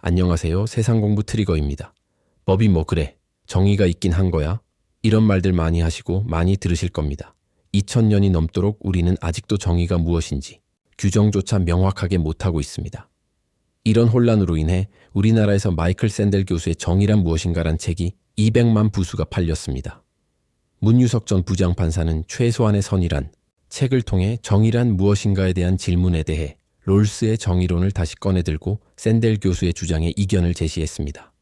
안녕하세요. 세상공부 트리거입니다. 법이 뭐 그래? 정의가 있긴 한 거야? 이런 말들 많이 하시고 많이 들으실 겁니다. 2000년이 넘도록 우리는 아직도 정의가 무엇인지 규정조차 명확하게 못하고 있습니다. 이런 혼란으로 인해 우리나라에서 마이클 샌델 교수의 정의란 무엇인가란 책이 200만 부수가 팔렸습니다. 문유석 전 부장판사는 최소한의 선이란 책을 통해 정의란 무엇인가에 대한 질문에 대해 롤스의 정의론을 다시 꺼내들고 샌델 교수의 주장에 이견을 제시했습니다.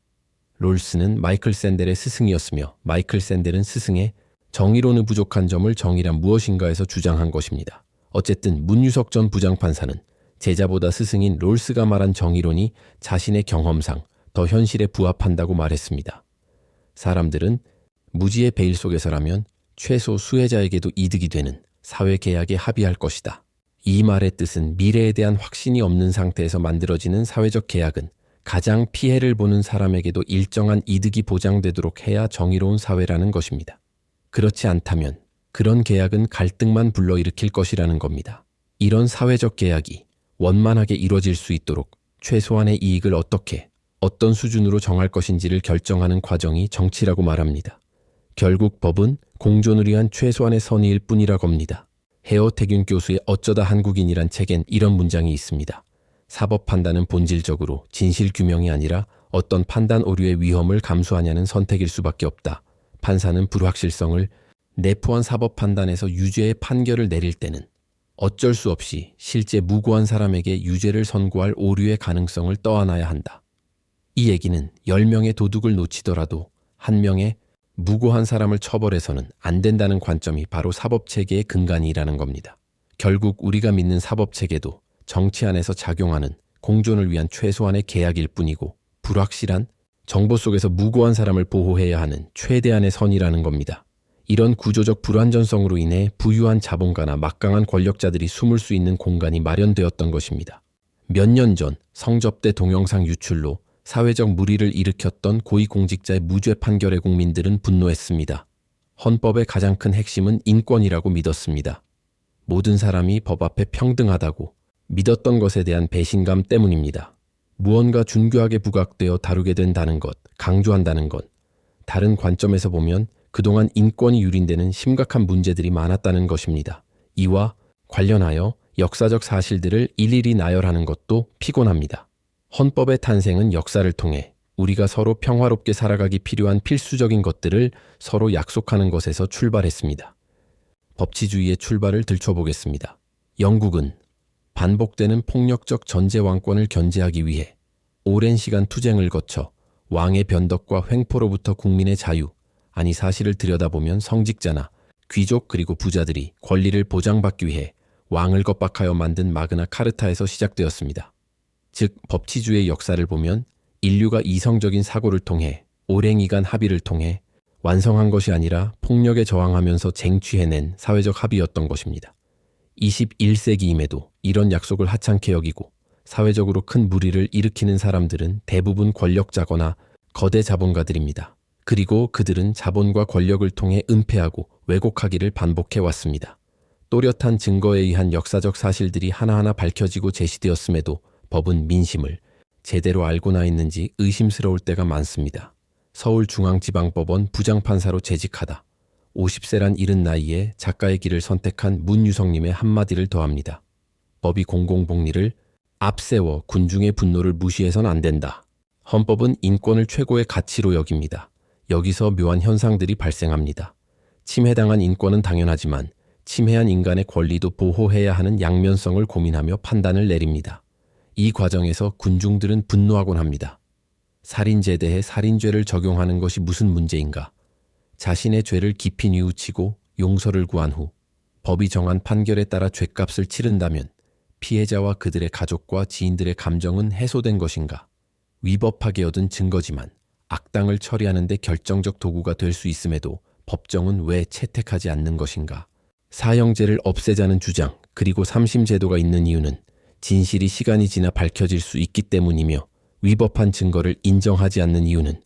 롤스는 마이클 샌델의 스승이었으며 마이클 샌델은 스승의 정의론의 부족한 점을 정의란 무엇인가에서 주장한 것입니다. 어쨌든 문유석 전 부장판사는 제자보다 스승인 롤스가 말한 정의론이 자신의 경험상 더 현실에 부합한다고 말했습니다. 사람들은 무지의 베일 속에서라면 최소 수혜자에게도 이득이 되는 사회계약에 합의할 것이다. 이 말의 뜻은 미래에 대한 확신이 없는 상태에서 만들어지는 사회적 계약은 가장 피해를 보는 사람에게도 일정한 이득이 보장되도록 해야 정의로운 사회라는 것입니다. 그렇지 않다면 그런 계약은 갈등만 불러일으킬 것이라는 겁니다. 이런 사회적 계약이 원만하게 이루어질 수 있도록 최소한의 이익을 어떤 수준으로 정할 것인지를 결정하는 과정이 정치라고 말합니다. 결국 법은 공존을 위한 최소한의 선의일 뿐이라고 합니다. 해어태균 교수의 어쩌다 한국인이란 책엔 이런 문장이 있습니다. 사법 판단은 본질적으로 진실 규명이 아니라 어떤 판단 오류의 위험을 감수하냐는 선택일 수밖에 없다. 판사는 불확실성을 내포한 사법 판단에서 유죄의 판결을 내릴 때는 어쩔 수 없이 실제 무고한 사람에게 유죄를 선고할 오류의 가능성을 떠안아야 한다. 이 얘기는 10명의 도둑을 놓치더라도 1명의 무고한 사람을 처벌해서는 안 된다는 관점이 바로 사법체계의 근간이라는 겁니다. 결국 우리가 믿는 사법체계도 정치 안에서 작용하는 공존을 위한 최소한의 계약일 뿐이고 불확실한 정보 속에서 무고한 사람을 보호해야 하는 최대한의 선이라는 겁니다. 이런 구조적 불완전성으로 인해 부유한 자본가나 막강한 권력자들이 숨을 수 있는 공간이 마련되었던 것입니다. 몇 년 전 성접대 동영상 유출로 사회적 물의를 일으켰던 고위공직자의 무죄 판결에 국민들은 분노했습니다. 헌법의 가장 큰 핵심은 인권이라고 믿었습니다. 모든 사람이 법 앞에 평등하다고 믿었던 것에 대한 배신감 때문입니다. 무언가 준교하게 부각되어 다루게 된다는 것, 강조한다는 것, 다른 관점에서 보면 그동안 인권이 유린되는 심각한 문제들이 많았다는 것입니다. 이와 관련하여 역사적 사실들을 일일이 나열하는 것도 피곤합니다. 헌법의 탄생은 역사를 통해 우리가 서로 평화롭게 살아가기 필요한 필수적인 것들을 서로 약속하는 것에서 출발했습니다. 법치주의의 출발을 들춰보겠습니다. 영국은 반복되는 폭력적 전제 왕권을 견제하기 위해 오랜 시간 투쟁을 거쳐 왕의 변덕과 횡포로부터 국민의 자유, 아니 사실을 들여다보면 성직자나 귀족 그리고 부자들이 권리를 보장받기 위해 왕을 겁박하여 만든 마그나 카르타에서 시작되었습니다. 즉 법치주의의 역사를 보면 인류가 이성적인 사고를 통해 오랜 기간 합의를 통해 완성한 것이 아니라 폭력에 저항하면서 쟁취해낸 사회적 합의였던 것입니다. 21세기임에도 이런 약속을 하찮게 여기고 사회적으로 큰 물의를 일으키는 사람들은 대부분 권력자거나 거대 자본가들입니다. 그리고 그들은 자본과 권력을 통해 은폐하고 왜곡하기를 반복해왔습니다. 또렷한 증거에 의한 역사적 사실들이 하나하나 밝혀지고 제시되었음에도 법은 민심을 제대로 알고나 있는지 의심스러울 때가 많습니다. 서울중앙지방법원 부장판사로 재직하다 50세란 이른 나이에 작가의 길을 선택한 문유석님의 한마디를 더합니다. 법이 공공복리를 앞세워 군중의 분노를 무시해선 안 된다. 헌법은 인권을 최고의 가치로 여깁니다. 여기서 묘한 현상들이 발생합니다. 침해당한 인권은 당연하지만 침해한 인간의 권리도 보호해야 하는 양면성을 고민하며 판단을 내립니다. 이 과정에서 군중들은 분노하곤 합니다. 살인죄에 대해 살인죄를 적용하는 것이 무슨 문제인가? 자신의 죄를 깊이 뉘우치고 용서를 구한 후 법이 정한 판결에 따라 죗값을 치른다면 피해자와 그들의 가족과 지인들의 감정은 해소된 것인가? 위법하게 얻은 증거지만 악당을 처리하는 데 결정적 도구가 될 수 있음에도 법정은 왜 채택하지 않는 것인가? 사형제를 없애자는 주장 그리고 삼심제도가 있는 이유는 진실이 시간이 지나 밝혀질 수 있기 때문이며 위법한 증거를 인정하지 않는 이유는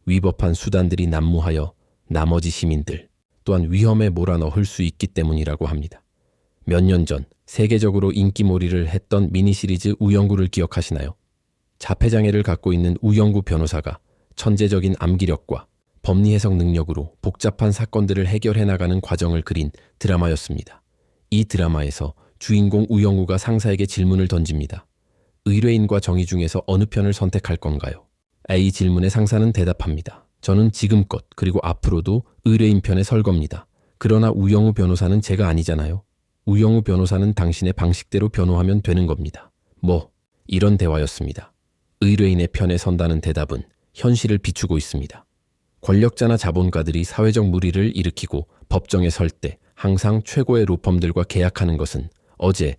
위법한 수단들이 난무하여 나머지 시민들 또한 위험에 몰아넣을 수 있기 때문이라고 합니다. 몇 년 전 세계적으로 인기몰이를 했던 미니 시리즈 우영구를 기억하시나요? 자폐장애를 갖고 있는 우영구 변호사가 천재적인 암기력과 법리 해석 능력으로 복잡한 사건들을 해결해 나가는 과정을 그린 드라마였습니다. 이 드라마에서 주인공 우영우가 상사에게 질문을 던집니다. 의뢰인과 정의 중에서 어느 편을 선택할 건가요? 이 질문에 상사는 대답합니다. 저는 지금껏 그리고 앞으로도 의뢰인 편에 설 겁니다. 그러나 우영우 변호사는 제가 아니잖아요. 우영우 변호사는 당신의 방식대로 변호하면 되는 겁니다. 이런 대화였습니다. 의뢰인의 편에 선다는 대답은 현실을 비추고 있습니다. 권력자나 자본가들이 사회적 물의를 일으키고 법정에 설 때 항상 최고의 로펌들과 계약하는 것은 어제,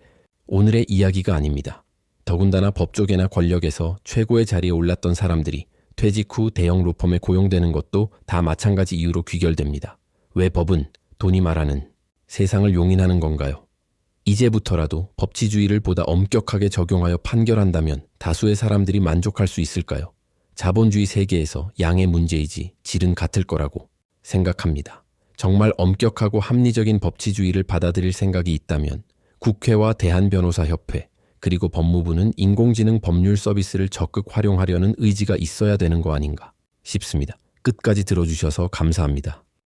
오늘의 이야기가 아닙니다. 더군다나 법조계나 권력에서 최고의 자리에 올랐던 사람들이 퇴직 후 대형 로펌에 고용되는 것도 다 마찬가지 이유로 귀결됩니다. 왜 법은 돈이 말하는 세상을 용인하는 건가요? 이제부터라도 법치주의를 보다 엄격하게 적용하여 판결한다면 다수의 사람들이 만족할 수 있을까요? 자본주의 세계에서 양의 문제이지 질은 같을 거라고 생각합니다. 정말 엄격하고 합리적인 법치주의를 받아들일 생각이 있다면 국회와 대한변호사협회 그리고 법무부는 인공지능 법률 서비스를 적극 활용하려는 의지가 있어야 되는 거 아닌가 싶습니다. 끝까지 들어주셔서 감사합니다.